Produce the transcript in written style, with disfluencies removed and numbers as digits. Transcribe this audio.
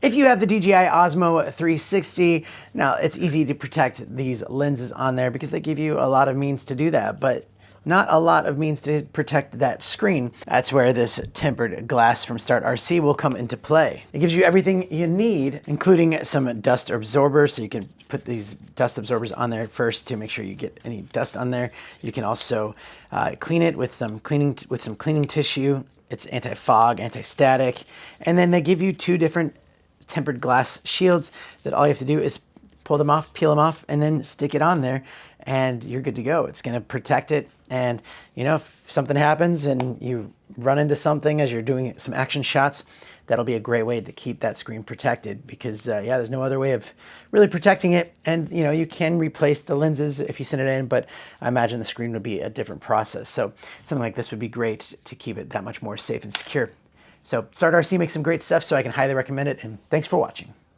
If you have the DJI Osmo 360, now it's easy to protect these lenses on there because they give you a lot of means to do that, but not a lot of means to protect that screen. That's where this tempered glass from Start RC will come into play. It gives you everything you need, including some dust absorbers, so you can put these dust absorbers on there first to make sure you get any dust on there. You can also clean it with some cleaning tissue. It's anti-fog, anti-static, and then they give you two different tempered glass shields that all you have to do is pull them off, peel them off, and then stick it on there, and you're good to go. It's gonna protect it, and you know, if something happens and you run into something as you're doing some action shots, that'll be a great way to keep that screen protected because yeah, there's no other way of really protecting it. And you know, you can replace the lenses if you send it in, but I imagine the screen would be a different process. So something like this would be great to keep it that much more safe and secure. So Start RC makes some great stuff, so I can highly recommend it, and thanks for watching.